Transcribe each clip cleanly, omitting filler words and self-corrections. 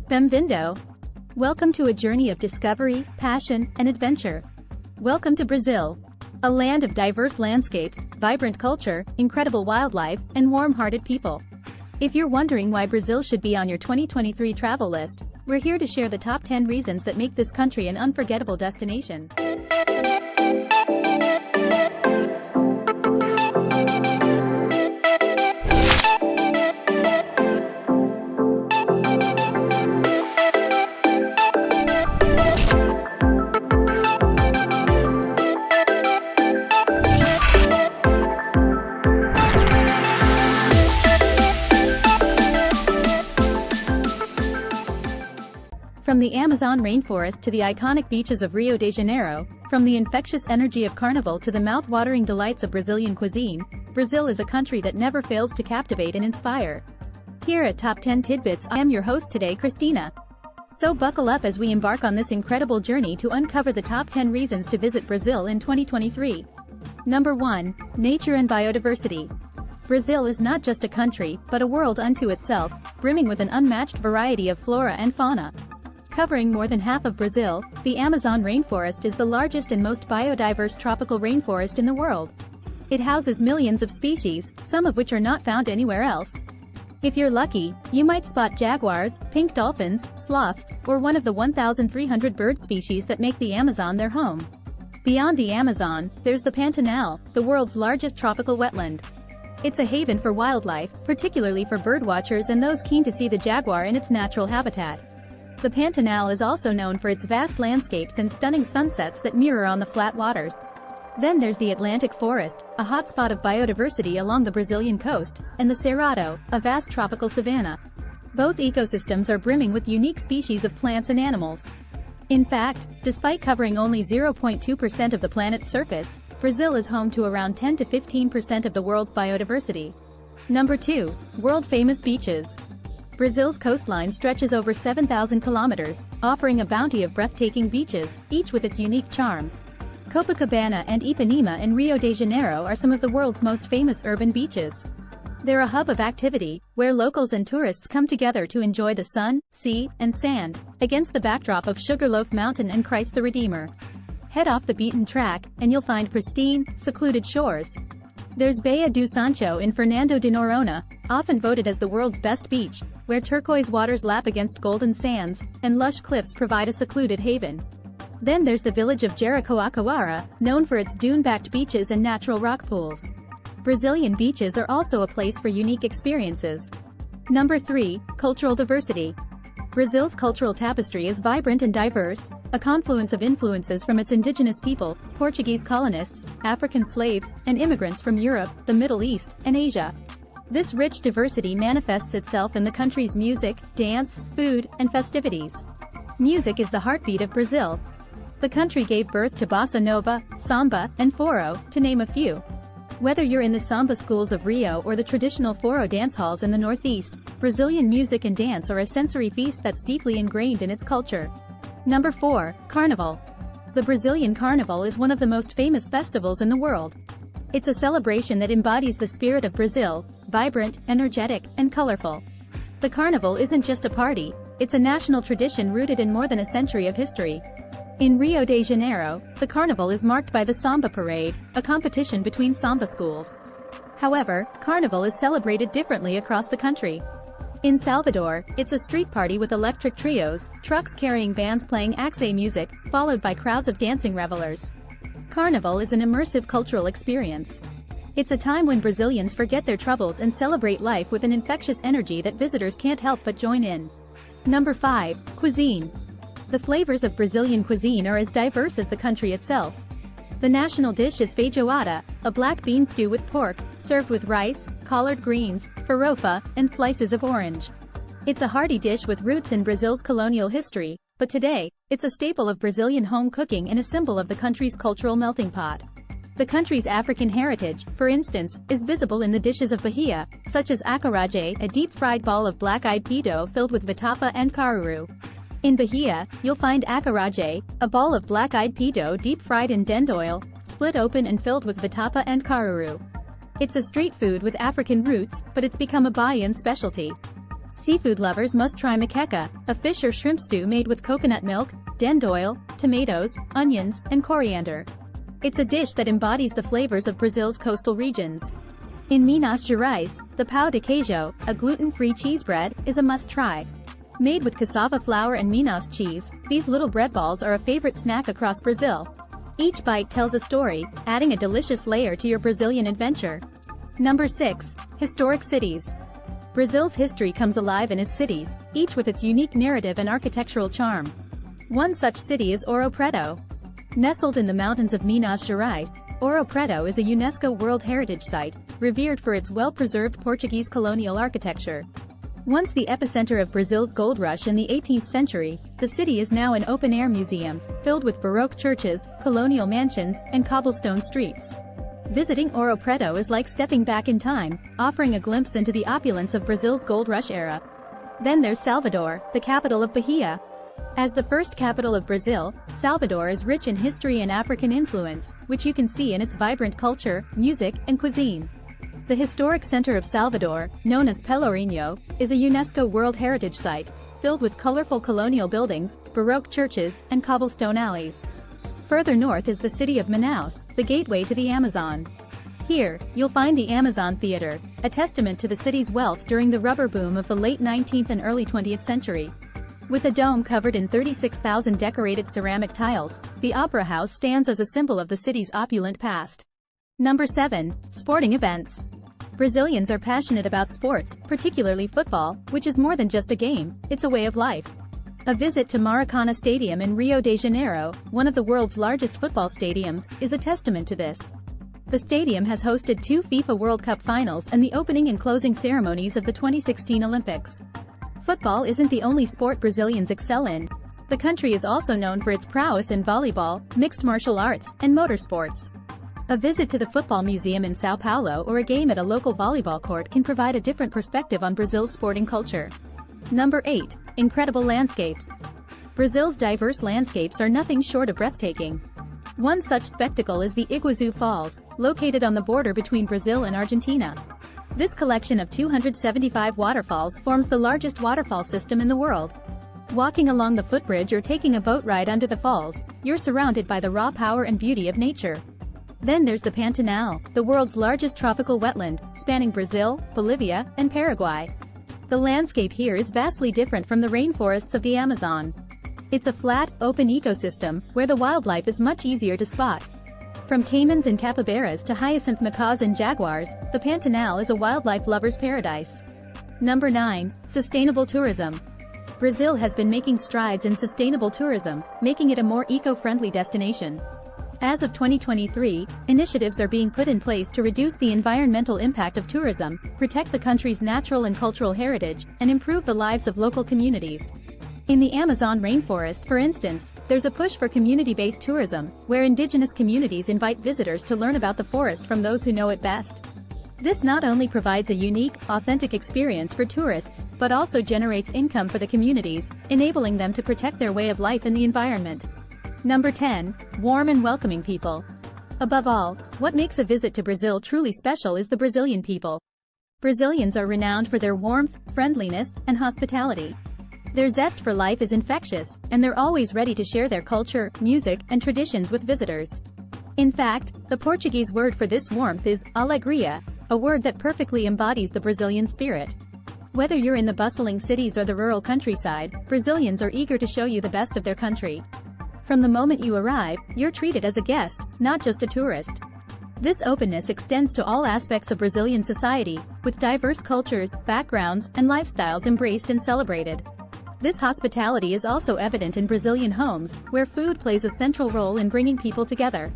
Bem-vindo! Welcome to a journey of discovery, passion, and adventure. Welcome to Brazil, a land of diverse landscapes, vibrant culture, incredible wildlife, and warm-hearted people. If you're wondering why Brazil should be on your 2023 travel list, we're here to share the top 10 reasons that make this country an unforgettable destination. From the Amazon rainforest to the iconic beaches of Rio de Janeiro, from the infectious energy of Carnival to the mouth-watering delights of Brazilian cuisine, Brazil is a country that never fails to captivate and inspire. Here at Top 10 Tidbits, I am your host today, Christina. So buckle up as we embark on this incredible journey to uncover the top 10 reasons to visit Brazil in 2023. Number 1. Nature and biodiversity. Brazil is not just a country, but a world unto itself, brimming with an unmatched variety of flora and fauna. Covering more than half of Brazil, the Amazon rainforest is the largest and most biodiverse tropical rainforest in the world. It houses millions of species, some of which are not found anywhere else. If you're lucky, you might spot jaguars, pink dolphins, sloths, or one of the 1,300 bird species that make the Amazon their home. Beyond the Amazon, there's the Pantanal, the world's largest tropical wetland. It's a haven for wildlife, particularly for birdwatchers and those keen to see the jaguar in its natural habitat. The Pantanal is also known for its vast landscapes and stunning sunsets that mirror on the flat waters. Then there's the Atlantic forest, a hotspot of biodiversity along the Brazilian coast, and the Cerrado, a vast tropical savanna. Both ecosystems are brimming with unique species of plants and animals. In fact, despite covering only 0.2% of the planet's surface, Brazil is home to around 10 to 15% of the world's biodiversity. Number 2. World-famous beaches. Brazil's coastline stretches over 7,000 kilometers, offering a bounty of breathtaking beaches, each with its unique charm. Copacabana and Ipanema in Rio de Janeiro are some of the world's most famous urban beaches. They're a hub of activity, where locals and tourists come together to enjoy the sun, sea, and sand, against the backdrop of Sugarloaf Mountain and Christ the Redeemer. Head off the beaten track, and you'll find pristine, secluded shores. There's Baía do Sancho in Fernando de Noronha, often voted as the world's best beach, where turquoise waters lap against golden sands, and lush cliffs provide a secluded haven. Then there's the village of Jericoacoara, known for its dune-backed beaches and natural rock pools. Brazilian beaches are also a place for unique experiences. Number 3. Cultural diversity. Brazil's cultural tapestry is vibrant and diverse, a confluence of influences from its indigenous people, Portuguese colonists, African slaves, and immigrants from Europe, the Middle East, and Asia. This rich diversity manifests itself in the country's music, dance, food, and festivities. Music is the heartbeat of Brazil. The country gave birth to bossa nova, samba, and forró, to name a few. Whether you're in the samba schools of Rio or the traditional forró dance halls in the Northeast, Brazilian music and dance are a sensory feast that's deeply ingrained in its culture. Number 4. Carnival. The Brazilian Carnival is one of the most famous festivals in the world. It's a celebration that embodies the spirit of Brazil, vibrant, energetic, and colorful. The Carnival isn't just a party, it's a national tradition rooted in more than a century of history. In Rio de Janeiro, the Carnival is marked by the Samba Parade, a competition between samba schools. However, Carnival is celebrated differently across the country. In Salvador, it's a street party with electric trios, trucks carrying bands playing Axé music, followed by crowds of dancing revelers. Carnival is an immersive cultural experience. It's a time when Brazilians forget their troubles and celebrate life with an infectious energy that visitors can't help but join in. Number 5. Cuisine. The flavors of Brazilian cuisine are as diverse as the country itself. The national dish is feijoada, a black bean stew with pork, served with rice, collard greens, farofa, and slices of orange. It's a hearty dish with roots in Brazil's colonial history, but today, it's a staple of Brazilian home cooking and a symbol of the country's cultural melting pot. The country's African heritage, for instance, is visible in the dishes of Bahia, such as acarajé, a deep-fried ball of black-eyed pea dough filled with vatapa and caruru. In Bahia, you'll find acarajé, a ball of black-eyed pea dough deep-fried in dend oil, split open and filled with vatapa and caruru. It's a street food with African roots, but it's become a Bahian specialty. Seafood lovers must try moqueca, a fish or shrimp stew made with coconut milk, oil, tomatoes, onions, and coriander. It's a dish that embodies the flavors of Brazil's coastal regions. In Minas Gerais, the pão de queijo, a gluten-free cheese bread, is a must-try. Made with cassava flour and Minas cheese, these little bread balls are a favorite snack across Brazil. Each bite tells a story, adding a delicious layer to your Brazilian adventure. Number 6. Historic cities. Brazil's history comes alive in its cities, each with its unique narrative and architectural charm. One such city is Ouro Preto. Nestled in the mountains of Minas Gerais, Ouro Preto is a UNESCO World Heritage Site, revered for its well-preserved Portuguese colonial architecture. Once the epicenter of Brazil's gold rush in the 18th century, the city is now an open-air museum, filled with Baroque churches, colonial mansions, and cobblestone streets. Visiting Ouro Preto is like stepping back in time, offering a glimpse into the opulence of Brazil's gold rush era. Then there's Salvador, the capital of Bahia. As the first capital of Brazil, Salvador is rich in history and African influence, which you can see in its vibrant culture, music, and cuisine. The historic center of Salvador, known as Pelourinho, is a UNESCO World Heritage Site, filled with colorful colonial buildings, Baroque churches, and cobblestone alleys. Further north is the city of Manaus, the gateway to the Amazon. Here, you'll find the Amazon Theater, a testament to the city's wealth during the rubber boom of the late 19th and early 20th century. With a dome covered in 36,000 decorated ceramic tiles, the Opera House stands as a symbol of the city's opulent past. Number 7. Sporting events. Brazilians are passionate about sports, particularly football, which is more than just a game, it's a way of life. A visit to Maracana Stadium in Rio de Janeiro, one of the world's largest football stadiums, is a testament to this. The stadium has hosted 2 FIFA World Cup finals and the opening and closing ceremonies of the 2016 Olympics. Football isn't the only sport Brazilians excel in. The country is also known for its prowess in volleyball, mixed martial arts, and motorsports. A visit to the Football Museum in São Paulo or a game at a local volleyball court can provide a different perspective on Brazil's sporting culture. Number 8. Incredible landscapes. Brazil's diverse landscapes are nothing short of breathtaking. One such spectacle is the Iguazu Falls, located on the border between Brazil and Argentina. This collection of 275 waterfalls forms the largest waterfall system in the world. Walking along the footbridge or taking a boat ride under the falls, you're surrounded by the raw power and beauty of nature. Then there's the Pantanal, the world's largest tropical wetland, spanning Brazil, Bolivia, and Paraguay. The landscape here is vastly different from the rainforests of the Amazon. It's a flat, open ecosystem, where the wildlife is much easier to spot. From caimans and capybaras to hyacinth macaws and jaguars, the Pantanal is a wildlife lover's paradise. Number 9. Sustainable tourism. Brazil has been making strides in sustainable tourism, making it a more eco-friendly destination. As of 2023, initiatives are being put in place to reduce the environmental impact of tourism, protect the country's natural and cultural heritage, and improve the lives of local communities. In the Amazon rainforest, for instance, there's a push for community-based tourism, where indigenous communities invite visitors to learn about the forest from those who know it best. This not only provides a unique, authentic experience for tourists, but also generates income for the communities, enabling them to protect their way of life in the environment. Number 10. Warm and welcoming people. Above all, what makes a visit to Brazil truly special is the Brazilian people. Brazilians are renowned for their warmth, friendliness, and hospitality. Their zest for life is infectious, and they're always ready to share their culture, music, and traditions with visitors. In fact, the Portuguese word for this warmth is alegria, a word that perfectly embodies the Brazilian spirit. Whether you're in the bustling cities or the rural countryside, Brazilians are eager to show you the best of their country. From the moment you arrive, you're treated as a guest, not just a tourist. This openness extends to all aspects of Brazilian society, with diverse cultures, backgrounds, and lifestyles embraced and celebrated. This hospitality is also evident in Brazilian homes, where food plays a central role in bringing people together.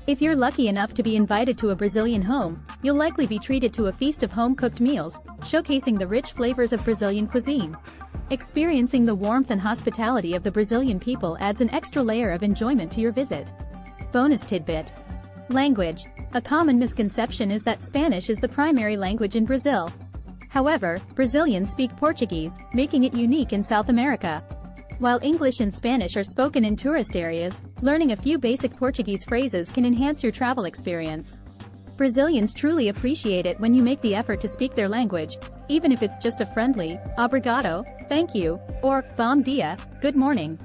If you're lucky enough to be invited to a Brazilian home, you'll likely be treated to a feast of home-cooked meals, showcasing the rich flavors of Brazilian cuisine. Experiencing the warmth and hospitality of the Brazilian people adds an extra layer of enjoyment to your visit. Bonus tidbit. Language. A common misconception is that Spanish is the primary language in Brazil. However, Brazilians speak Portuguese, making it unique in South America. While English and Spanish are spoken in tourist areas, learning a few basic Portuguese phrases can enhance your travel experience. Brazilians truly appreciate it when you make the effort to speak their language, even if it's just a friendly, obrigado, thank you, or bom dia, good morning.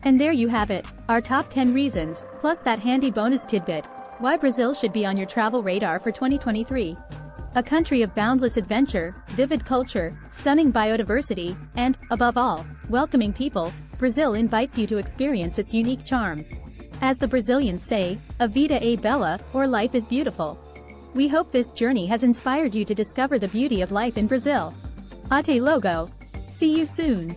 And there you have it, our top 10 reasons, plus that handy bonus tidbit, why Brazil should be on your travel radar for 2023. A country of boundless adventure, vivid culture, stunning biodiversity, and, above all, welcoming people, Brazil invites you to experience its unique charm. As the Brazilians say, a vida é bela, or life is beautiful. We hope this journey has inspired you to discover the beauty of life in Brazil. Até logo! See you soon!